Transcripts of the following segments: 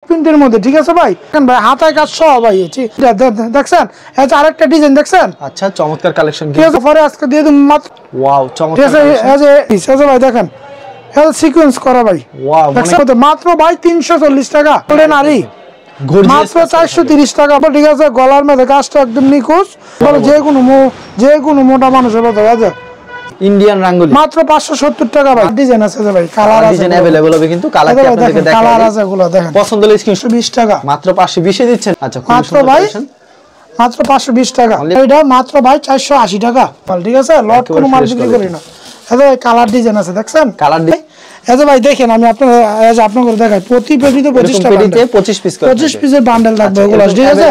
প্রিন্টের মধ্যে, ঠিক আছে ভাই? ভাই হাতায় কাজ সহ ভাই, দেখছেন? এটা আরেকটা ডিজাইন দেখছেন? আচ্ছা, চমৎকার কালেকশন। ঠিক আছে, পরে আজকে দিয়ে দিন মাত্র। ওয়াও, চমৎকার কালেকশন ভাই, দেখেন সিকোয়েন্স করা ভাই। ওয়াও, মাত্র ভাই 340 টাকা। নারী মাত্র 430 টাকা। ঠিক আছে, গলার মধ্যে কাজটা একদম নিখুঁত, যে কোনো মোটা মানুষের মতো আছে। ইন্ডিয়ান রাঙ্গুলি মাত্র 570 টাকা ভাই। ডিজাইন আছে ভাই, কালার আছে, ডিজাইন अवेलेबल হবে, কিন্তু কালারটি আপনাদেরকে দেখাই। কালার আছে গুলো দেখেন, পছন্দ হলে স্ক্রিনশট। 20 টাকা মাত্র 520 এ দিচ্ছেন। আচ্ছা, খুব মাত্র সুন্দর ভাই, কালেকশন। মাত্র 520 টাকা। এটা মাত্র ভাই 480 টাকা। ঠিক আছে, লট কোনো মাল বিক্রি করি না। এই কালার ডিজাইন আছে, দেখছেন? কালার ভাই দেখেন, আমি আপনাদের দেখাই। প্রতি পেটিতে 25 টাকা, 25 পিস করে 25 পিসের বান্ডেল থাকবে এগুলো। ঠিক আছে,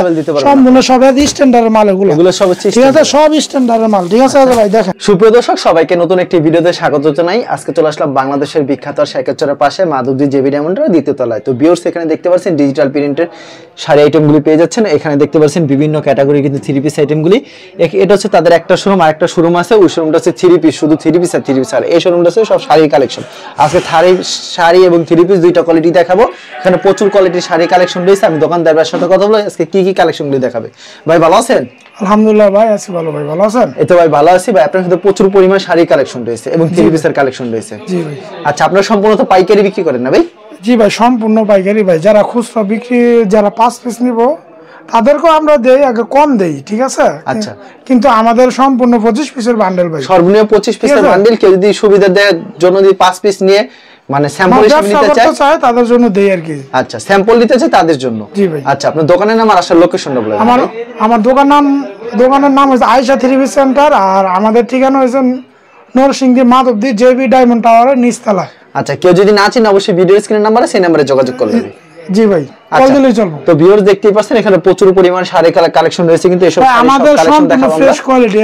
সম্পূর্ণ সব স্ট্যান্ডার্ডের মাল এগুলো সব হচ্ছে, ঠিক আছে, সব স্ট্যান্ডার্ডের মাল। ঠিক আছে ভাই দেখেন। সুপ্রিয় দর্শক, সবাইকে নতুন একটি ভিডিওতে স্বাগত জানাই। আজকে চলে আসলাম বাংলাদেশের বিখ্যাত শেখাচরের পাশে মাধবদী জেবি ডায়মন্ডের দ্বিতীয় তলায়। তো ভিউয়ার্স, এখানে দেখতে পাচ্ছেন ডিজিটাল প্রিন্টের শাড়ি আইটেমগুলি পেয়ে যাচ্ছেন। এখানে দেখতে পাচ্ছেন বিভিন্ন ক্যাটাগরি কিন্তু 3 পিস আইটেমগুলি। এটা হচ্ছে তাদের একটা শোরুম, আর একটা শোরুম আছে, ওই শোরুমটা হচ্ছে 3 পিস, শুধু 3 পিস আর 3 পিস। আর এই শোরুমটা হচ্ছে সব শাড়ির কালেকশন। আজকে শাড়ি এবং 3 পিস দুইটা কোয়ালিটি দেখাবো। এখানে প্রচুর কোয়ালিটির শাড়ি কালেকশন রয়েছে। আমি দোকানদারের সাথে কথা বলবো আজকে কি কি কালেকশনগুলি দেখাবে। ভাই ভালো আছেন? আলহামদুলিল্লাহ ভাই, আছি ভালো। ভাই ভালো আছেন? এই তো ভাই ভালো আছি ভাই। আপনার কাছে প্রচুর পরিমাণ শাড়ি কালেকশন রয়েছে এবং 3 পিসের কালেকশন রয়েছে। জি ভাই। আচ্ছা, আপনারা সম্পূর্ণ তো পাইকারি বিক্রি করেন না ভাই? জি ভাই, সম্পূর্ণ পাইকারি ভাই। যারা খুচরা বিক্রি, যারা 5 পিস নিব তাদেরকেও আমরা দেই, আগে কম দেই, ঠিক আছে? আচ্ছা, কিন্তু আমাদের সম্পূর্ণ 25 পিসের বান্ডেল ভাই। সর্বনিম্ন 25 পিসের বান্ডেল। কেউ যদি সুবিধা দেয় জন্য যদি 5 পিস নিয়ে মানে স্যাম্পল হিসেবে নিতে চায় তাদের জন্য দেই আর কি। আচ্ছা, স্যাম্পল নিতে চায় তাদের জন্য। জি ভাই। আচ্ছা, আপনার দোকানের নাম আর আসার লোকেশনটা বলেন। আমার দোকানের নাম হচ্ছে আয়েশা 3 পিস সেন্টার, আর আমাদের ঠিকানা হচ্ছে নরসিংদী মাধবদী জেবি ডায়মন্ড টাওয়ারের নিচতলা। আচ্ছা, কেউ যদি না চিনে অবশ্যই ভিডিও স্ক্রিনের নাম্বারে সেই নম্বরে যোগাযোগ করবেন। জি ভাই, কল দিলেই চলবে। তো ভিউয়ার্স, দেখতেই পাচ্ছেন এখানে প্রচুর পরিমাণ শাড়ি কালেকশন রয়েছে, কিন্তু এসব আমাদের সম্পূর্ণ ফ্রেশ কোয়ালিটি।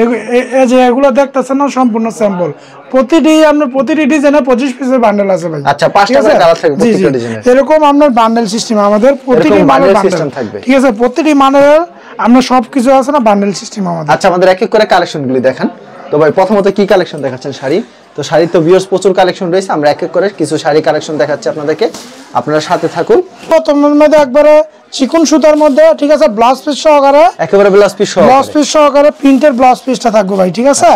এই যে এগুলো দেখতেছেন না, সম্পূর্ণ স্যাম্পল। প্রতিটি ডিজাইনে 25 পিসের বান্ডেল আছে ভাই। আচ্ছা, 5টা করে কালার থাকবে প্রতিটা ডিজাইনে। এরকম আপনার বান্ডেল সিস্টেম আমাদের, প্রতিটি বান্ডেল সিস্টেম থাকবে। ঠিক আছে, প্রতিটি মানের আমরা সবকিছু আছে না, বান্ডেল সিস্টেম আমাদের। আচ্ছা, আমাদের এক এক করে কালেকশনগুলি দেখান। তো ভাই প্রথমত কি কালেকশন দেখাচ্ছেন? শাড়ি। তো শাড়ি তো ভিউয়ার্স প্রচুর কালেকশন রয়েছে, আমরা এক এক করে কিছু শাড়ি কালেকশন দেখাচ্ছি আপনাদেরকে, আপনারা সাথে থাকুন। প্রথমের মধ্যে একবারে চিকন সুতার মধ্যে, ঠিক আছে, ব্লাউজ পিস সহকারে, একেবারে ব্লাউজ পিস সহকারে প্রিন্টের ব্লাউজ পিসটা থাকবে ভাই। ঠিক আছে,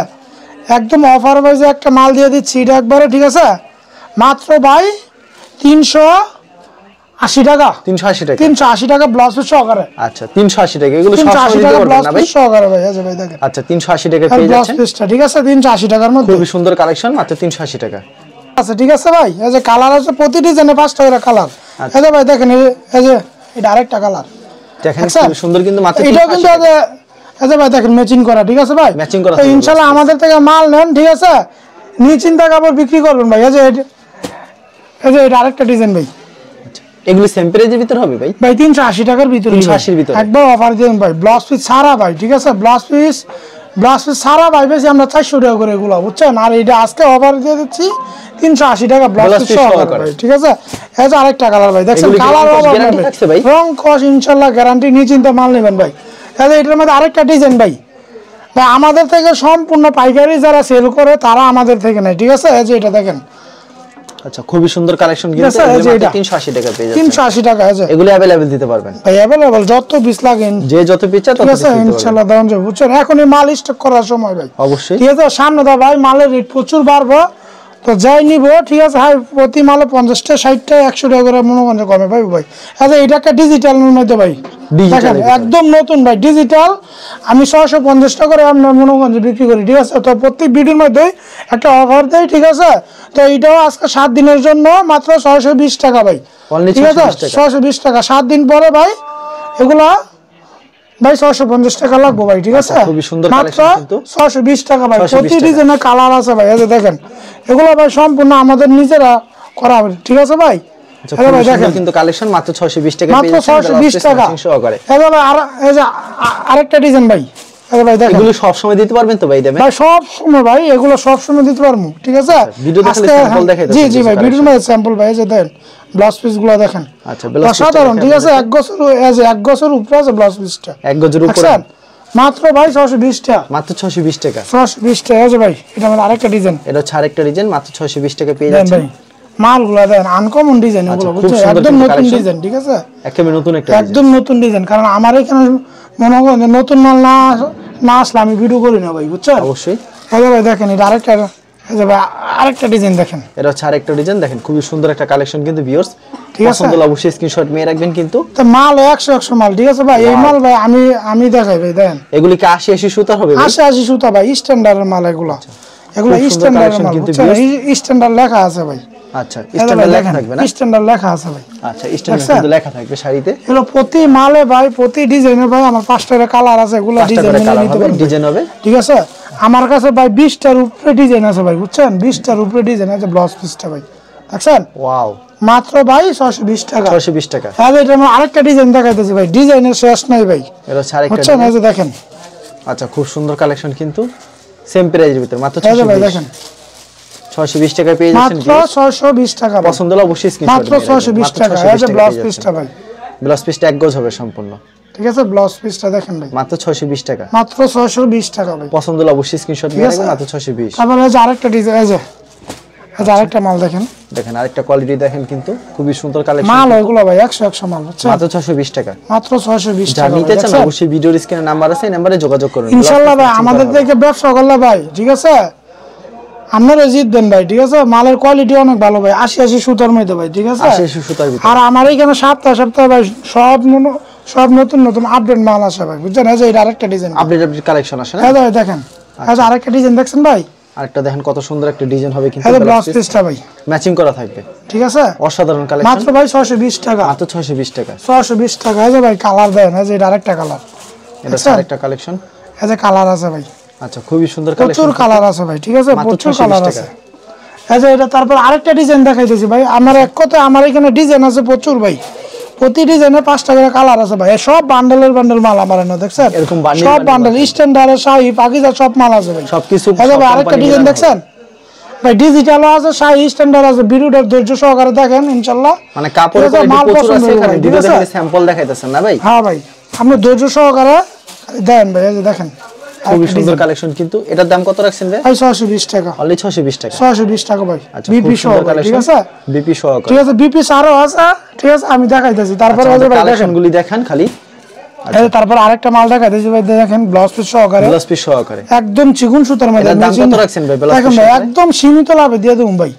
একদম অফার প্রাইসে একটা মাল দিয়ে দিচ্ছি এটা একবারে। ঠিক আছে, মাত্র ভাই 380 টাকা। 380 টাকা ব্লাউজ পিস সহকারে। আচ্ছা, 380 টাকা। এগুলো সব সময় দিতে পারবেন না ভাই? সহকারে ভাই। আচ্ছা ভাই দেখেন। আচ্ছা, 380 টাকা পেয়ে যাচ্ছেন ব্লাউজ পিসটা। ঠিক আছে, 380 টাকার মধ্যে খুবই সুন্দর কালেকশন, মাত্র 380 টাকা। আচ্ছা, ঠিক আছে ভাই। এই যে কালার আছে, প্রতি ডিজাইনে 5টা করে কালার। এই যে ভাই দেখেন, এই যে এটা আরেকটা কালার দেখেন, খুব সুন্দর, কিন্তু মাত্র এটা কিন্তু এই যে ভাই দেখেন ম্যাচিং করা। ঠিক আছে ভাই, ম্যাচিং করা। তো ইনশাআল্লাহ আমাদের থেকে মাল নেন, ঠিক আছে, নিশ্চিন্তা কাপড় বিক্রি করবেন ভাই। এই যে এটা আরেকটা ডিজাইন ভাই। এগুলো সেম প্রাইজের ভিতর হবে ভাই? ভাই 380 টাকার ভিতরে, 380 এর ভিতরে একবার অফার দিন ভাই। ব্লাউজ পিস সারা ভাই। ঠিক আছে, ব্লাউজ পিস সারা ভাই বেশি আমরা 400 টাকা করে এগুলো, বুঝছেন? আর এটা আজকে অফার দিয়ে দিচ্ছি 380 টাকা ব্লাউজ পিস সহকারে ভাই। ঠিক আছে, এই যে আরেকটা কালার ভাই, দেখছেন? কালার গ্যারান্টি থাকছে ভাই, রং কস ইনশাআল্লাহ গ্যারান্টি, নিশ্চিন্তে মাল নেবেন ভাই। এই যে এটার মধ্যে আরেকটা ডিজাইন ভাই। আমাদের থেকে সম্পূর্ণ পাইকারি যারা সেল করে তারা আমাদের থেকে নেয়। ঠিক আছে, এই যে এটা দেখেন। আচ্ছা, খুবই সুন্দর কালেকশন, কিন্তু 380 টাকা পেয়ে যাচ্ছেন। 380 টাকা। আছে, এগুলো अवेलेबल দিতে পারবেন ভাই? अवेलेबल যত পিস লাগেন, যে যত পিস চায় তত পিস দিতে পারবেন ইনশাআল্লাহ। দাম যাবে, বুঝছেন? এখনই মাল স্টক করার সময় ভাই। অবশ্যই। ঠিক আছে, সামনে দা ভাই মালের রেট প্রচুর বাড়বে, তো যাই নিব। ঠিক আছে, হাই প্রতি মালে 50টা 60টা 100 টাকা করে মনোগঞ্জে কমে ভাই। ভাই আচ্ছা, এটা একটা ডিজিটালের মধ্যে ভাই, দেখেন একদম নতুন ভাই, ডিজিটাল। আমি 650 টাকা করে আপনার মনোগঞ্জে বিক্রি করি। ঠিক আছে, তো প্রত্যেক ভিডিওর মধ্যে একটা অফার দেয়। ঠিক আছে, তো এইটাও আজকে 7 দিনের জন্য মাত্র 620 টাকা ভাই। ঠিক আছে, 620 টাকা। 7 দিন পরে ভাই এগুলা ভাই 650 টাকা লাগবে ভাই। ঠিক আছে, খুবই সুন্দর মাত্র 620 টাকা ভাই। প্রতি ডিজাইনে কালার আছে ভাই। এই যে দেখেন, এগুলো ভাই সম্পূর্ণ আমাদের নিজেরা করা হবে। ঠিক আছে ভাই, ভাই দেখেন, কিন্তু কালেকশন মাত্র 620 টাকা পেয়ে যাচ্ছেন, মাত্র 620 টাকা সহকারে। এই যে ভাই এই যে আরেকটা ডিজাইন ভাই। এই ভাই দেখেন, এগুলো সব সময় দিতে পারবেন তো ভাই? দেবেন ভাই সব সময় ভাই, এগুলো সব সময় দিতে পারবো। ঠিক আছে, ভিডিও দেখলে স্যাম্পল দেখাইতে। জি জি ভাই, ভিডিওর মধ্যে স্যাম্পল ভাই। এই যে দেখেন ব্লাউজ পিস গুলো দেখেন। আচ্ছা, ব্লাউজ সাধারণ। ঠিক আছে, 1 গজের উপরে আছে ব্লাউজ পিসটা। 1 গজের উপরে মাত্র ভাই 620 টাকা। মাত্র 620 টাকা। 620 টাকা। এই যে ভাই এটা আমাদের আরেকটা ডিজাইন। এটা হচ্ছে আরেকটা ডিজাইন, মাত্র 620 টাকা পেয়ে যাচ্ছেন। মালগুলো দেন আনকমন ডিজাইন এগুলো বুঝছেন একদম নতুন ডিজাইন ঠিক আছে একেবারে নতুন একটা একদম নতুন ডিজাইন কারণ আমার এখানে মনে করেন নতুন মাল না আসলে আমি ভিডিও করি না ভাই বুঝছেন অবশ্যই ভাই দেখেন এটা আরেকটা ডিজাইন দেখেন এটা হচ্ছে আরেকটা ডিজাইন দেখেন খুবই সুন্দর একটা কালেকশন কিন্তু ভিউয়ার্স ঠিক আছে পছন্দ হলে অবশ্যই স্ক্রিনশট নিয়ে রাখবেন কিন্তু তো মাল 100 মাল ঠিক আছে ভাই এই মাল ভাই আমি দেখাই ভাই দেখেন এগুলি কি 80 সুতা হবে ভাই 80 সুতা ভাই স্ট্যান্ডার্ডের মাল এগুলো স্ট্যান্ডার্ডের মাল স্ট্যান্ডার্ড লেখা আছে ভাই আচ্ছা স্ট্যান্ডার্ড লেখা থাকবে না স্ট্যান্ডার্ড লেখা আছে ভাই আচ্ছা স্ট্যান্ডার্ড কিন্তু লেখা থাকবে শাড়িতে এগুলো প্রতি মালে ভাই প্রতি ডিজাইনে ভাই আমার 5টা কালার আছে এগুলো ডিজাইন হবে ঠিক আছে আমার কাছে ভাই 20টার উপরে ডিজাইন আছে ভাই বুঝছেন 20টার উপরে ডিজাইন আছে ব্লাউজ পিসটা ভাই দেখছেন ওয়াও মাত্র ভাই 620 টাকা 620 টাকা হ্যাঁ এটা আমার আরেকটা ডিজাইন দেখাইতেছি ভাই ডিজাইনের শেষ নাই ভাই এটা হচ্ছে আরেকটা বুঝছেন এই যে দেখেন আচ্ছা খুব সুন্দর কালেকশন কিন্তু সেম প্রাইজের ভিতর মাত্র 620 ভাই দেখেন 620 টাকায় পেয়ে যাচ্ছেন মাত্র 620 টাকা পছন্দ হলে অবশ্যই স্ক্রিনশট মাত্র 620 টাকা এই যে ব্লাউজ পিসটা ভাই ব্লাউজ পিসটা এক গজ হবে সম্পূর্ণ ঠিক আছে ব্লাউজ পিসটা দেখেন ভাই মাত্র 620 টাকা মাত্র 620 টাকা ভাই পছন্দ হলে অবশ্যই স্ক্রিনশট নিয়ে রাখবেন মাত্র 620 তারপরে এই যে আরেকটা ডিজাইন এই যে আরেকটা মাল দেখেন আরেকটা কোয়ালিটি দেখেন কিন্তু খুবই সুন্দর কালেকশন মাল ওগুলো ভাই 100 মাল বুঝছেন মাত্র 620 টাকা মাত্র 620 টাকা যারা নিতে চান অবশ্যই ভিডিওর স্ক্রিনে নাম্বার আছে এই নম্বরে যোগাযোগ করুন ইনশাআল্লাহ ভাই আমাদের থেকে ব্যবসা করলে ভাই ঠিক আছে আপনারা জিতবেন ভাই ঠিক আছে মালের কোয়ালিটি অনেক ভালো ভাই 80 সুতার মধ্যে ভাই ঠিক আছে 80 সুতার ভিতরে আর আমার এখানে সপ্তাহে ভাই সব নতুন আপডেট মাল আসে ভাই বুঝছেন এই যে এটা আরেকটা ডিজাইন আপডেট কালেকশন আসে না এই ভাই দেখেন আচ্ছা আরেকটা ডিজাইন দেখছেন ভাই আরেকটা দেখেন কত সুন্দর একটা ডিজাইন হবে কিন্তু এই ব্লাউজ পিসটা ভাই ম্যাচিং করা থাকবে ঠিক আছে অসাধারণ কালেকশন মাত্র ভাই 620 টাকা মাত্র 620 টাকা 620 টাকা এই যে ভাই কালার দেন এই যে এটা আরেকটা কালার এটা আরেকটা কালেকশন এই যে কালার আছে ভাই আচ্ছা খুবই সুন্দর কালেকশন প্রচুর কালার আছে ভাই ঠিক আছে প্রচুর কালার আছে এই যে এটা তারপর আরেকটা ডিজাইন দেখাইতেছি ভাই আমার এক কথা আমার এখানে ডিজাইন আছে প্রচুর ভাই প্রতি ডিজাইনে 5টা করে কালার আছে ভাই সব বান্ডেল মাল আমার এনে দেখছেন এরকম সব বান্ডেল স্ট্যান্ডার্ড শাড়ি পাকিজা সব মাল আছে ভাই সবকিছু এই যে ভাই আরেকটা ডিজাইন দেখছেন ভাই ডিজিটালও আছে শাড়ি স্ট্যান্ডার্ড আছে ভিডিওটা ধৈর্য সহকারে দেখেন ইনশাআল্লাহ মানে কাপড়ের কোয়ালিটি প্রচুর আছে এখানে ভিডিও দেখে স্যাম্পল দেখাইতেছেন না ভাই হ্যাঁ ভাই আপনি ধৈর্য সহকারে দেন ভাই এই যে দেখেন খুবই সুন্দর কালেকশন কিন্তু এটার দাম কত রাখছেন ভাই 620 টাকা অনলি 620 টাকা 620 টাকা ভাই বিপি সহ ঠিক আছে বিপি সহ ঠিক আছে বিপি আরো আছে ঠিক আছে আমি দেখাইতেছি তারপরে এই যে ভাই কালেকশনগুলি দেখান খালি এই তারপর আরেকটা মাল দেখাইতেছি ভাই দেখেন ব্লাউজ পিস সহকারে একদম চিকন সুতার মধ্যে দাম কত রাখছেন ভাই ব্লাউজ দেখেন ভাই একদম সীমিত লাভে দিয়ে দেবো ভাই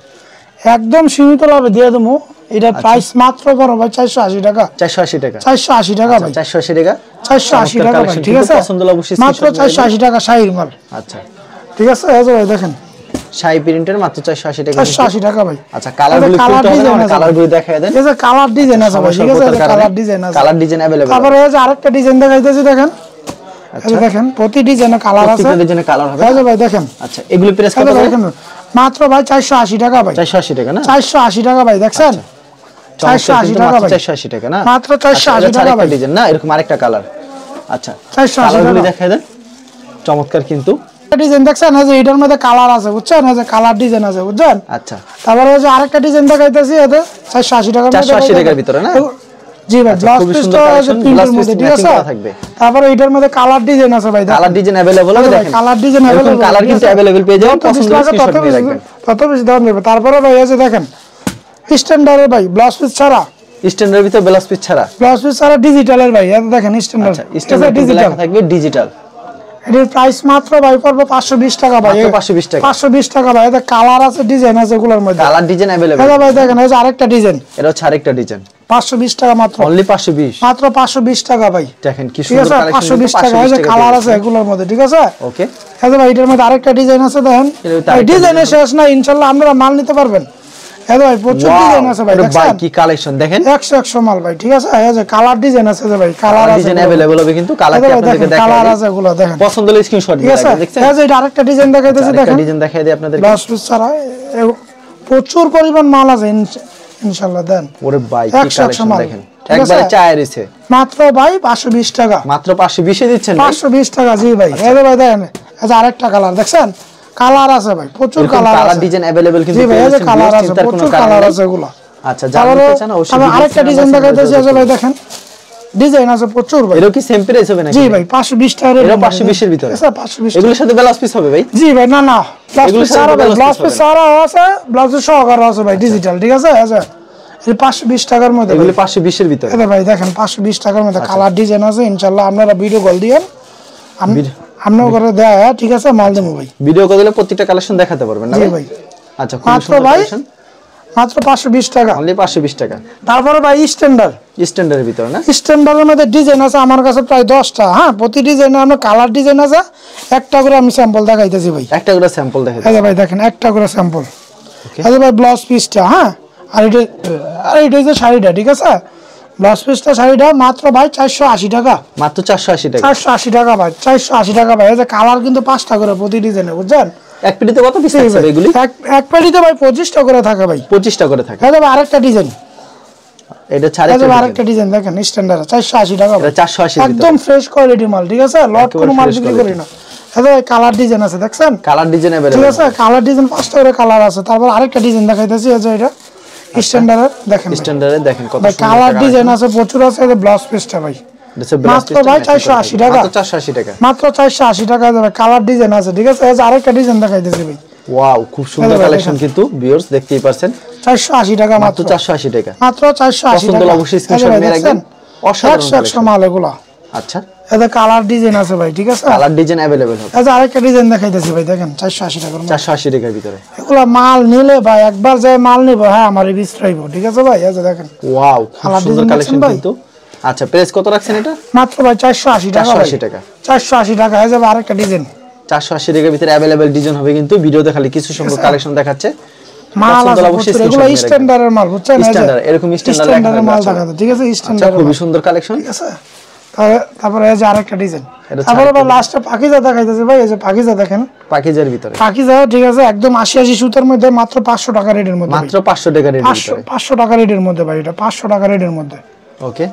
একদম সীমিত লাভে দিয়ে দেবো এটা প্রাইস মাত্র বড় ভাই 480 টাকা 480 টাকা 480 টাকা ভাই 480 টাকা 480 টাকা ভাই ঠিক আছে পছন্দ হলে অবশ্যই মাত্র 480 টাকা শাড়ির মাল আচ্ছা ঠিক আছে এই যে ভাই দেখেন শাড়ি প্রিন্টের মাত্র 480 টাকা 480 টাকা ভাই আচ্ছা কালারগুলো খুলতে হবে না কালারগুলো দেখায় দেন এই যে কালার ডিজাইন আছে ভাই ঠিক আছে কালার ডিজাইন আছে কালার ডিজাইন अवेलेबल তারপরে এই যে আরেকটা ডিজাইন দেখাইতেছি দেখেন এই দেখেন প্রতি ডিজাইনে কালার আছে প্রতি ডিজাইনে কালার হবে এই যে ভাই দেখেন আচ্ছা এগুলো প্রাইস কত দেখেন মাত্র ভাই 480 টাকা ভাই 480 টাকা না 480 টাকা ভাই দেখছেন 480 টাকা ভাই 480 টাকা না মাত্র 480 টাকা ভাই ডিজাইন না এরকম আরেকটা কালার আচ্ছা 480 টাকা দেখায় দেন চমৎকার কিন্তু ডিজাইন দেখছেন এই যে এটার মধ্যে কালার আছে বুঝছেন এই যে কালার ডিজাইন আছে বুঝছেন আচ্ছা তারপরে এই যে আরেকটা ডিজাইন দেখাইতেছি এতে 480 টাকার মধ্যে 480 টাকার ভিতরে না জি ভাই ব্লাউজ পিসটা আছে প্রিন্টের মধ্যে ঠিক আছে তারপরে এটার মধ্যে কালার ডিজাইন আছে ভাই কালার ডিজাইন अवेलेबल হবে দেখেন কালার ডিজাইন अवेलेबल কালার কিন্তু अवेलेबल পেয়ে যাবেন পছন্দ হলে স্ক্রিনশট নিয়ে রাখবেন কত বেশি দাম নেবে তারপরে ভাই এই যে দেখেন স্ট্যান্ডার্ডের ভাই ব্লাউজ পিস ছাড়া স্ট্যান্ডার্ডের ভিতরে ব্লাউজ পিস ছাড়া ডিজিটালের ভাই এই দেখেন স্ট্যান্ডার্ড স্ট্যান্ডার্ড ডিজিটাল থাকবে ডিজিটাল এর প্রাইস মাত্র ভাই পড়বে 520 টাকা ভাই 520 টাকা 520 টাকা ভাই এটা কালার আছে ডিজাইন আছে এগুলোর মধ্যে কালার ডিজাইন अवेलेबल এটা ভাই দেখেন এই যে আরেকটা ডিজাইন এটা হচ্ছে আরেকটা ডিজাইন 520 টাকা মাত্র অনলি 520 মাত্র 520 টাকা ভাই দেখেন কি সুন্দর কালেকশন 520 টাকা এই যে কালার আছে এগুলোর মধ্যে ঠিক আছে ওকে এই যে ভাই এটার মধ্যে আরেকটা ডিজাইন আছে দেখেন এই ডিজাইনের শেষ না ইনশাআল্লাহ আপনারা মাল নিতে পারবেন এই ভাই প্রচুর ডিজাইন আছে ভাই দেখেন ভাই কি কালেকশন দেখেন 100 মাল ভাই ঠিক আছে এই যে কালার ডিজাইন আছে যে ভাই কালার আছে ডিজাইন अवेलेबल হবে কিন্তু কালার কি আপনাদেরকে দেখাই কালার আছে এগুলো দেখেন পছন্দ হলে স্ক্রিনশট দিয়ে রাখবেন দেখছেন এই যে এটা আরেকটা ডিজাইন দেখাইতেছি দেখেন ডিজাইন দেখাই দিই আপনাদের ব্লাউজ পিস ছাড়া প্রচুর পরিমাণ মাল আছে ইনশাআল্লাহ দেন ওরে ভাই কি কালেকশন দেখেন একবারে চায় রইছে মাত্র ভাই 520 টাকা মাত্র 520 এ দিচ্ছেন 520 টাকা জি ভাই এই যে ভাই দেখেন এই যে আরেকটা কালার দেখছেন কালার আছে ভাই প্রচুর কালার আছে কালার ডিজাইন अवेलेबल কিন্তু ভাই এই যে কালার আছে প্রচুর কালার আছে এগুলো আচ্ছা জানতে চান অবশ্যই আরেকটা ডিজাইন দেখাইতেছি এই যে ভাই দেখেন ডিজাইন আছে প্রচুর ভাই। এরও কি সেম প্রাইস হবে নাকি? জি ভাই 520 টাকা রেট। এরও 520 এর ভিতরে? স্যার 520। এগুলোর সাথে ব্লাউজ পিস হবে ভাই? জি ভাই, না না ব্লাউজ পিস সারা ভাই, ব্লাউজ পিস সারা আছে, ব্লাউজ সহকারে আছে ভাই ডিজিটাল, ঠিক আছে। আচ্ছা এই 520 টাকার মধ্যে, এগুলো 520 এর ভিতরে। এটা ভাই দেখেন 520 টাকার মধ্যে কালার ডিজাইন আছে। ইনশাআল্লাহ আপনারা ভিডিও কল দিয়েন, আমরা করে দেয়া, ঠিক আছে, মাল দেবো ভাই। ভিডিও কল দিলে প্রত্যেকটা কালেকশন দেখাতে পারবেন না ভাই? আচ্ছা খুব সুন্দর কালেকশন, মাত্র 520 টাকা, অনলি 520 টাকা। তারপরে ভাই স্ট্যান্ডার্ডের ভিতরে না? স্ট্যান্ডার্ডের মধ্যে ডিজাইন আছে আমার কাছে প্রায় 10টা। হ্যাঁ, প্রতি ডিজাইনে আমরা কালার ডিজাইন আছে, একটা করে আমি স্যাম্পল দেখাইতেছি ভাই। একটা করে স্যাম্পল দেখাই। আচ্ছা ভাই দেখেন একটা করে স্যাম্পল। আচ্ছা ভাই ব্লাউজ পিসটা, হ্যাঁ, আর এটা হচ্ছে শাড়িটা, ঠিক আছে। ব্লাউজ পিসটা শাড়িটা মাত্র ভাই 480 টাকা, মাত্র 480 টাকা। 480 টাকা ভাই, 480 টাকা ভাই। এই যে কালার কিন্তু 5টা করে প্রতি ডিজাইনে, বুঝছেন। এক পেটিতে কত পিস থাকবে এগুলি? এক পেটিতে ভাই 25টা করে থাকে ভাই, 25টা করে থাকে। এই যে আরেকটা ডিজাইন, এটা ছাড়ে আরেকটা ডিজাইন দেখেন স্ট্যান্ডার্ড 480 টাকা, এটা 480 একদম ফ্রেশ কোয়ালিটি মাল, ঠিক আছে। লট কোনো মাল বিক্রি করি না। এই যে কালার ডিজাইন আছে, দেখছেন কালার ডিজাইন अवेलेबल, ঠিক আছে। কালার ডিজাইন 5টা করে কালার আছে। তারপর আরেকটা ডিজাইন দেখাইতেছি, এই যে এটা স্ট্যান্ডার্ড, দেখেন স্ট্যান্ডার্ডে দেখেন কত সুন্দর কালার ডিজাইন আছে, প্রচুর আছে। এই যে ব্লাউজ পিসটা ভাই মাত্র ভাই 480 টাকা, মাত্র 480 টাকা, মাত্র 480 টাকা দেবে। কালার ডিজাইন আছে, ঠিক আছে। এই যে আরেকটা ডিজাইন দেখাইতেছি ভাই, ওয়াও খুব সুন্দর কালেকশন কিন্তু ভিউয়ার্স দেখতেই পাচ্ছেন। 480 টাকা, মাত্র 480 টাকা, মাত্র 480 পছন্দ টাকা। অবশ্যই স্ক্রিনশট নিয়ে রাখবেন। অসাধারণ 100 মাল এগুলা। আচ্ছা এটা কালার ডিজাইন আছে ভাই, ঠিক আছে। কালার ডিজাইন अवेलेबल হবে। এই যে আরেকটা ডিজাইন দেখাইতেছি ভাই, দেখেন 480 টাকার, 480 টাকার ভিতরে। এগুলা মাল নিলে ভাই একবার যায় মাল নিব, হ্যাঁ আমারই বিস্তারিত, ঠিক আছে ভাই। এই যে দেখেন ওয়াও খুব সুন্দর কালেকশন কিন্তু। আচ্ছা প্রাইস কত রাখছেন এটা? মাত্র ভাই 480 টাকা, 480 টাকা, 480 টাকা। এই যে আরেকটা ডিজাইন 480 টাকার ভিতরে अवेलेबल ডিজাইন হবে কিন্তু। ভিডিওতে খালি কিছু সংখ্যক কালেকশন দেখাচ্ছে, মাল আছে এগুলো স্ট্যান্ডার্ডের মাল, বুঝছেন। স্ট্যান্ডার্ড এরকম স্ট্যান্ডার্ডের মাল দেখাতে, ঠিক আছে, স্ট্যান্ডার্ড। খুবই সুন্দর কালেকশন, ঠিক আছে। তারপরে এই যে আরেকটা ডিজাইন, তারপরে ভাই লাস্টে পাকিজা দেখাইতেছে ভাই। এই যে পাকিজা দেখেন, পাকিজার ভিতরে পাকিজা, ঠিক আছে, একদম 80 সুতার মধ্যে মাত্র 500 টাকা রেটের মধ্যে, মাত্র 500 টাকা রেটের ভিতরে, 500 টাকা রেটের মধ্যে ভাই। এটা 500 টাকা রেটের মধ্যে, ওকে।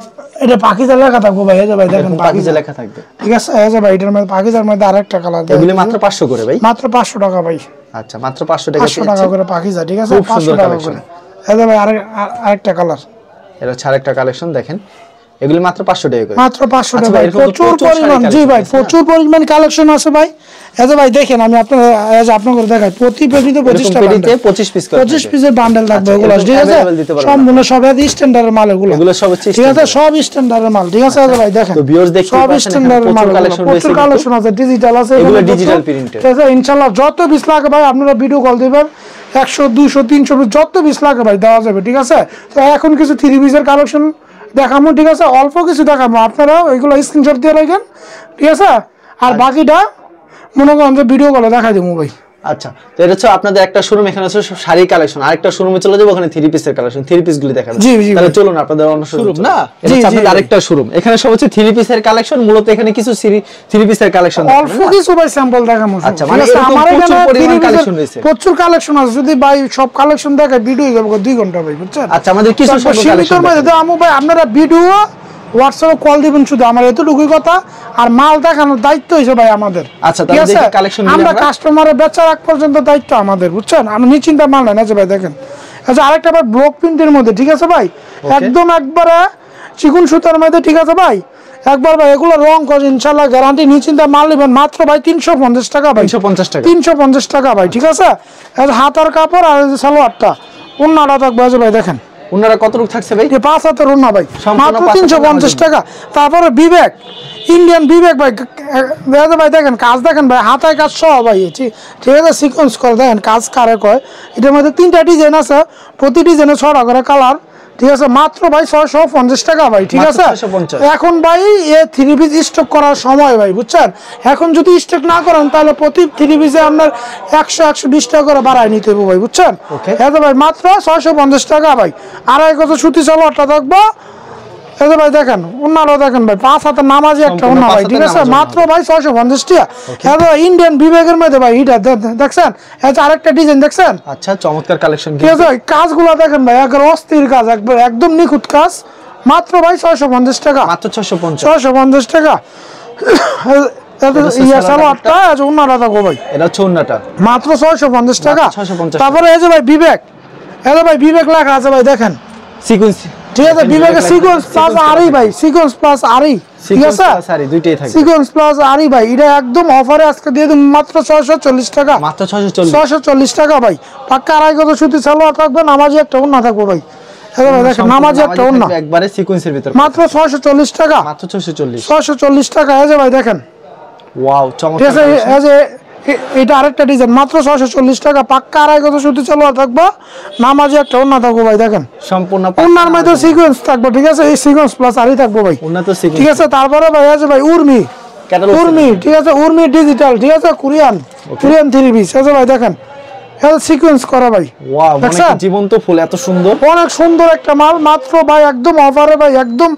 এটা পাকিজা লেখা থাকবে ভাই, এই যে ভাই দেখেন পাকিজা লেখা থাকবে, ঠিক আছে। এই যে ভাই এটার মধ্যে পাকিজার মধ্যে আরেকটা কালার, এগুলি মাত্র 500 করে ভাই, মাত্র 500 টাকা ভাই। আচ্ছা মাত্র 500 টাকা, 500 টাকা করে পাকিজা, ঠিক আছে, খুব 500 সুন্দর টাকা কালেকশন। করে। এই যে ভাই আরেকটা কালার, এটা হচ্ছে আরেকটা কালেকশন দেখেন, এগুলি মাত্র 500 টাকা করে, মাত্র 500 টাকা ভাই। প্রচুর পরিমাণ, জি ভাই প্রচুর পরিমাণ কালেকশন আছে ভাই। এই যে ভাই দেখেন, আমি আপনাদের দেখাই, প্রতি পেটিতে 25টা পেটিতে 25 পিস করে, 25 পিসের বান্ডেল থাকবে এগুলো, ঠিক আছে। সম্পূর্ণ সব স্ট্যান্ডার্ডের মাল এগুলো, এগুলো সব হচ্ছে ঠিক আছে, সব স্ট্যান্ডার্ডের মাল, ঠিক আছে। এই যে ভাই দেখেন, তো ভিউয়ার্স দেখতে সব পাচ্ছেন স্ট্যান্ডার্ডের মাল, প্রচুর কালেকশন আছে, ডিজিটাল আছে, এগুলো ডিজিটাল প্রিন্টেড, ঠিক আছে। ইনশাআল্লাহ যত পিস লাগে ভাই আপনারা ভিডিও কল দিবেন, 100 200 300 যত পিস লাগে ভাই দেওয়া যাবে, ঠিক আছে। তো এখন কিছু 3 পিসের কালেকশন দেখাবো, ঠিক আছে, অল্প কিছু দেখাবো, আপনারা ওইগুলো স্ক্রিনশট দিয়ে রাখেন, ঠিক আছে। আর বাকিটা মনে করেন যে ভিডিও কলে দেখাই দেবো ভাই। আচ্ছা তো এটা হচ্ছে আপনাদের একটা শোরুম, এখানে আছে শাড়ি কালেকশন, আরেকটা শোরুমে চলে যাবো, ওখানে 3 পিসের কালেকশন, 3 পিস গুলি দেখাবো। তাহলে চলুন আপনাদের অন্য শোরুম না, এটা হচ্ছে আপনাদের আরেকটা শোরুম, এখানে সব হচ্ছে 3 পিসের কালেকশন। মূলত এখানে কিছু 3 পিসের কালেকশন অল্প কিছু ভাই স্যাম্পল দেখাবো। আচ্ছা মানে আমার এখানে পরিমাণ কালেকশন রয়েছে, প্রচুর কালেকশন আছে। যদি ভাই সব কালেকশন দেখায় ভিডিও যাবে 2 ঘন্টা ভাই, বুঝছেন। আচ্ছা আমাদের কিছু কালেকশন আমু ভাই, আপনারা ভিডিও হোয়াটসঅ্যাপে কল দিবেন শুধু, আমার এতটুকুই কথা। আর মাল দেখানোর দায়িত্ব হইছে ভাই আমাদের। আচ্ছা তাহলে দেখি কালেকশন আমরা কাস্টমারের বেচার আগ পর্যন্ত দায়িত্ব আমাদের, বুঝছেন। আমরা নিশ্চিন্তা মাল না আছে ভাই, দেখেন। আচ্ছা আরেকটা ভাই ব্লক প্রিন্টের মধ্যে, ঠিক আছে ভাই, একদম একবারে চিকন সুতার মধ্যে, ঠিক আছে ভাই। একবার ভাই এগুলো রং করে ইনশাআল্লাহ গ্যারান্টি, নিশ্চিন্তা মাল নেবেন মাত্র ভাই 350 টাকা ভাই, 350 টাকা ভাই, ঠিক আছে। হাতার কাপড় আর সালোয়ারটা ওন্নাটা থাকবে ভাই, দেখেন ওনারা কত রূপ থাকছে ভাই, 5 হাতের ওন্না ভাই, মাত্র 350 টাকা। তারপরে বিবেক, ইন্ডিয়ান বিবেক ভাই, ভাই দেখেন কাজ, দেখেন ভাই হাতায় কাজ সহ ভাই, ঠিক আছে, সিকোয়েন্স করে দেখেন কাজ কারে কয়। এটার মধ্যে 3টা ডিজাইন আছে, প্রতি ডিজাইনে 6টা করে কালার, ঠিক আছে। মাত্র ভাই 650 টাকা ভাই, ঠিক আছে। এখন ভাই এ 3 পিস স্টক করার সময় ভাই, বুঝছেন। এখন যদি স্টক না করেন তাহলে প্রতি 3 পিসে আপনার 100-120 টাকা করে বাড়ায় নিতে হবে ভাই, বুঝছেন। এটা ভাই মাত্র 650 টাকা ভাই। আর এক কথা সুতি সালোয়ারটা দেখবো, এই যে ভাই দেখেন ওন্নাটাও দেখেন ভাই, 5 হাতের নামাজি একটা ওন্না ভাই, ঠিক আছে, মাত্র ভাই 650 টাকা। এটা ইন্ডিয়ান বিবেকের মধ্যে ভাই, এটা দেখছেন, এটা আরেকটা ডিজাইন দেখছেন। আচ্ছা চমৎকার কালেকশন, ঠিক আছে। কাজগুলো দেখেন ভাই, একবার অস্থির কাজ, একদম নিখুঁত কাজ, মাত্র ভাই 650 টাকা, মাত্র 650 টাকা। সালোয়ারটা ওন্নাটা দেখো ভাই, এটা হচ্ছে ওন্নাটা, মাত্র 650 টাকা। তারপরে এই যে ভাই বিবেক, এটা ভাই বিবেক লেখা আছে ভাই, দেখেন ঠিক আছে বিবেকে সিকোয়েন্স প্লাস আরই ভাই, সিকোয়েন্স প্লাস আরই, ঠিক আছে আরই দুইটাই থাকবে, সিকোয়েন্স প্লাস আরই ভাই। এটা একদম অফারে আজকে দিয়ে দিন মাত্র 640 টাকা, মাত্র 640 টাকা ভাই। পাক্কা আড়াই গজ সুতি সালোয়ার থাকবে, নামাজি একটা ওড়না থাকবে ভাই। এই ভাই দেখেন নামাজি একটা ওড়না একবারে সিকোয়েন্সের ভিতর, মাত্র 640 টাকা, মাত্র 640, 640 টাকা। এই যে ভাই দেখেন, ওয়াও চমৎকার। ঠিক আছে এই যে এটা আরেকটা ডিজাইন মাত্র 640 টাকা। পাক্কা আড়াই গজ সুতি সালোয়ার থাকবে, নামাজি একটা ওড়না থাকবে ভাই। দেখেন সম্পূর্ণ ওড়নার মধ্যে সিকোয়েন্স থাকবে, ঠিক আছে এই সিকোয়েন্স প্লাস আরই থাকবে ভাই, ওড়না তো সিকোয়েন্স, ঠিক আছে। তারপরে ভাই আছে ভাই উর্মি, উর্মি, ঠিক আছে উর্মি ডিজিটাল, ঠিক আছে কোরিয়ান 3 পিস আছে ভাই। দেখেন এটা সিকোয়েন্স করা ভাই, ওয়াও মানে জীবন্ত ফুল, এত সুন্দর, অনেক সুন্দর একটা মাল। মাত্র ভাই একদম অফারে ভাই, একদম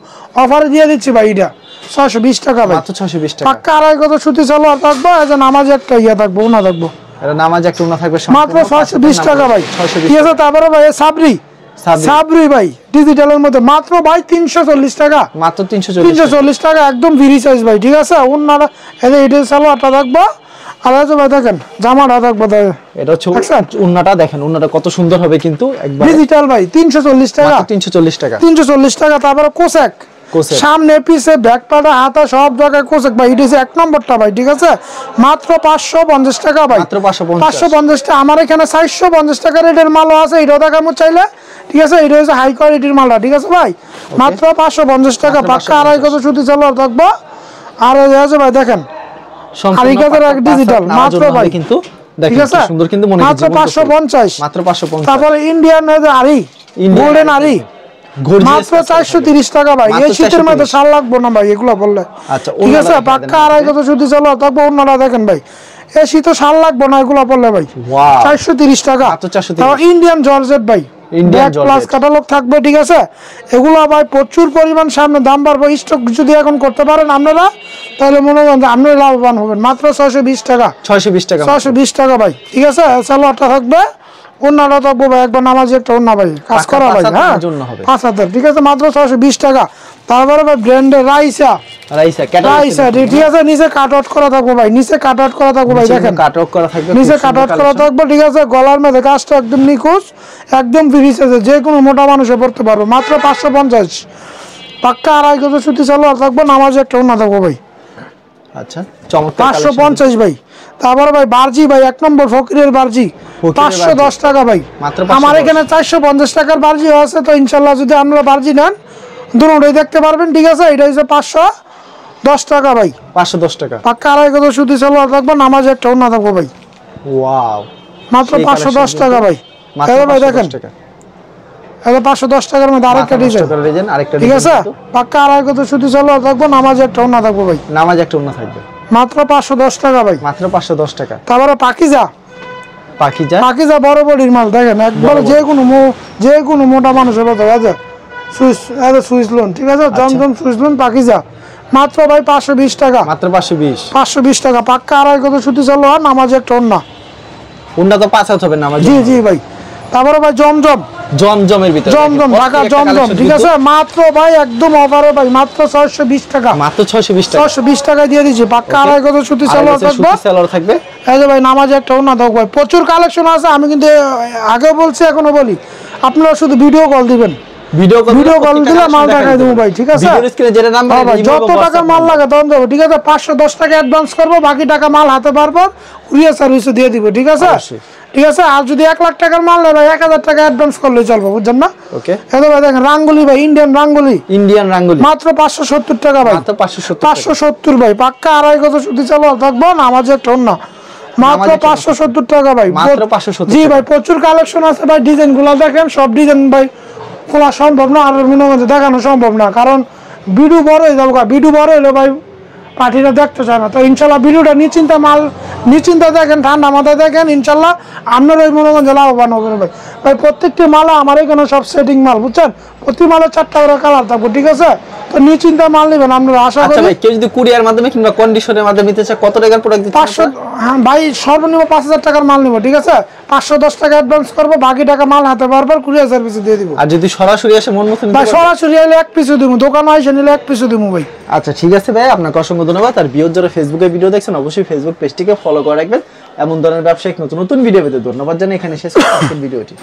অফারে দিয়ে দিচ্ছি ভাই। এটা 620 টাকা ভাই, মাত্র 620 টাকা। পাক্কা আড়াই গজ সুতি সালোয়ার থাকবে, এই যে নামাজি একটা ইয়া থাকবে, ওনা থাকবে, এটা নামাজ একটা ওড়না থাকবে মাত্র 620 টাকা ভাই, ঠিক আছে। তারপরে ভাই সাবরি, সাবরি ভাই ডিজিটালের মধ্যে মাত্র ভাই 340 টাকা, মাত্র 340 টাকা, একদম ফ্রি সাইজ ভাই, ঠিক আছে। ওনারা এই যে এটা সালোয়ারটা থাকবে, আর এই যে ভাই দেখেন জামাটা থাকবে, এটা হচ্ছে ওড়নাটা, দেখেন ওড়নাটা কত সুন্দর হবে কিন্তু, একবার ডিজিটাল ভাই 340 টাকা, মাত্র 340 টাকা, 340 টাকা। তারপরে কোসেক, সামনে পিছে ব্যাক পাটা হাতা সব জায়গায় কোসেক ভাই, এটা হচ্ছে 1 নম্বরটা ভাই, ঠিক আছে। মাত্র 550 টাকা ভাই, মাত্র 550 টাকা। আমার এখানে 450 টাকা রেটের মালও আছে, এটাও দেখামু চাইলে, ঠিক আছে। এটা হচ্ছে হাই কোয়ালিটির মালটা, ঠিক আছে ভাই। মাত্র 550 টাকা, পাক্কা আড়াই গজ সুতি সালোয়ার থাকবে। আর এই যে ভাই দেখেন আরিকাদের এক ডিজিটাল মাত্র ভাই, কিন্তু ঠিক আছে সুন্দর কিন্তু মনে হচ্ছে, মাত্র 550, মাত্র 550। তারপরে ইন্ডিয়ান আরি, গোল্ডেন আরি মাত্র 430 টাকা ভাই। এই শীতের মধ্যে শাল লাগবে না ভাই এগুলো বললে, আচ্ছা ঠিক আছে। পাক্কা আড়াই গজ সুতি সালোয়ার থাকবে, ওনারা দেখেন ভাই এই শীতে শাল লাগবে না এগুলো বললে ভাই, 430 টাকা। তারপর ইন্ডিয়ান জর্জেট ভাই, ব্ল্যাক প্লাস ক্যাটালগ থাকবে, ঠিক আছে। এগুলো ভাই প্রচুর পরিমাণ, সামনে দাম বাড়বে, স্টক যদি এখন করতে পারেন আপনারা তাহলে মনে করেন আপনারা লাভবান হবেন। মাত্র 620 টাকা, 620 টাকা ভাই, ঠিক আছে। সালোয়ারটা থাকবে, ওড়নাটা থাকবে ভাই একবার নামাজি একটা ওড়না ভাই, কাজ করা ভাই, হ্যাঁ 5 হাতের, ঠিক আছে। মাত্র 620 টাকা। তারপরে ভাই ব্র্যান্ডের রাইসা, ঠিক আছে, নিচে কাট আউট করা থাকবে ভাই, নিচে কাট আউট করা থাকবে ভাই, দেখেন কাট আউট করা থাকবে, নিচে কাট আউট করা থাকবে, ঠিক আছে। গলার মধ্যে কাজটা একদম নিখুঁত, একদম ফ্রি সাইজে, যে কোনো মোটা মানুষে পড়তে পারবে। মাত্র 550, পাক্কা আড়াই গজ সুতি সালোয়ার থাকবে, নামাজি একটা ওড়না থাকবে ভাই, আচ্ছা চমৎকার 550 ভাই। তারপরে ভাই বারজি ভাই, 1 নম্বর ফকিরের বারজি 510 টাকা ভাই। আমার এখানে 450 টাকার বারজি আছে, তো ইনশাল্লাহ যদি আপনারা বারজি নেন দুটোই দেখতে পারবেন, ঠিক আছে। এটা হচ্ছে 510 টাকা ভাই, 510 টাকা। পাক্কা আড়াই গজ সুতি সালোয়ার থাকবে, নামাজি একটা ওড়না থাকবে ভাই, ওয়াও মাত্র 510 টাকা ভাই। এই ভাই দেখেন এটা 510 টাকার মধ্যে আরেকটা ডিজাইন, ঠিক আছে। পাক্কা আড়াই গজ সুতি সালোয়ার থাকবে, নামাজি একটা ওড়না থাকবে ভাই, নামাজি একটা ওড়না থাকবে, মাত্র 510 টাকা ভাই, মাত্র 510 টাকা। তারপরে পাকিজা, পাকিজা বড় বডির মাল, দেখেন একবার যে কোনো মোটা মানুষের কথা আছে, সুইস লোন, ঠিক আছে। জমজম সুইস লোন পাকিজা, মাত্র ভাই 520 টাকা, মাত্র 520 টাকা। পাক্কা আড়াই গজ সুতি সালোয়ার, নামাজি একটা ওড়না, ওড়না তো 5 হাত হবে নামাজি, জি জি ভাই। তারপরে ভাই জমজমের ভিতরে, জমজম ঢাকা জমজম, ঠিক আছে। মাত্র ভাই একদম অফারে ভাই, মাত্র 620 টাকা, মাত্র 620 টাকায় দিয়ে দিচ্ছি। পাক্কা আড়াই গজ সুতি সালোয়ার থাকবে, এই যে ভাই নামাজি একটা ওড়না থাকবে ভাই। প্রচুর কালেকশন আছে, আমি কিন্তু আগেও বলছি এখনো বলি, আপনারা শুধু ভিডিও কল দিবেন, ভিডিও কল দিলে মাল দেখাই দেবো ভাই, ঠিক আছে। যত টাকা মাল লাগে তখন দেবো, ঠিক আছে। 510 টাকা অ্যাডভান্স করবো, বাকি টাকা মাল হাতে পারবো, কুরিয়ার সার্ভিসে দিয়ে দিব, ঠিক আছে, ঠিক আছে। আর যদি 1 লাখ টাকার মাল নেয় ভাই 1000 টাকা অ্যাডভান্স করলে চলবে, বুঝছেন না? ওকে। এই ভাই দেখেন রাঙ্গুলি ভাই, ইন্ডিয়ান রাঙ্গুলি, মাত্র 570 টাকা ভাই, 570 ভাই। পাক্কা আড়াই গজ সুতি সালোয়ার থাকবো, নামাজি একটা ওড়না, মাত্র 570 টাকা ভাই, মাত্র 570। জি ভাই প্রচুর কালেকশন আছে ভাই, ডিজাইন গুলো দেখেন, সব ডিজাইন ভাই খোলা সম্ভব না, আর মিনিমাম দেখানো সম্ভব না, কারণ ভিডিও বড় হয়ে যাবো, ভিডিও বড় হলে ভাই পার্টিরা দেখতে চায় না। তো ইনশাল্লাহ ভিডিওটা নিশ্চিন্তা দেখেন, ঠান্ডা মাথায় দেখেন, ইনশাল্লাহ আপনার ওই মনোগঞ্জে লাভবান হবে ভাই। ভাই প্রত্যেকটি মালা আমার এখানে সব সেটিং মাল, বুঝছেন, প্রতি মালে 4টা করে কালার থাকবো, ঠিক আছে। তো নিশ্চিন্তে মাল নেবেন আপনারা, আশা করি। ভাই কেউ যদি কুরিয়ার মাধ্যমে কিংবা কন্ডিশনের মাধ্যমে নিতে চায় কত টাকার প্রোডাক্ট দিতে? 500, হ্যাঁ ভাই সর্বনিম্ন 5000 টাকার মাল নিব, ঠিক আছে। 510 টাকা অ্যাডভান্স করবো, বাকি টাকা মাল হাতে পারবো, কুরিয়ার সার্ভিসে দিয়ে দিব। আর যদি সরাসরি এসে মন মতো ভাই সরাসরি এলে 1 পিসও দিব, দোকানে এসে নিলে 1 পিসও দিব ভাই। আচ্ছা ঠিক আছে ভাই, আপনাকে অসংখ্য ধন্যবাদ। আর ভিউয়ার যারা ফেসবুকে ভিডিও দেখছেন অবশ্যই ফেসবুক পেজটিকে ফলো করে রাখবেন, এমন ধরনের ব্যবসায়িক নতুন নতুন ভিডিও পেতে। ধন্যবাদ জানাই, এখানে শেষ করছি আজকের ভিডিওটি।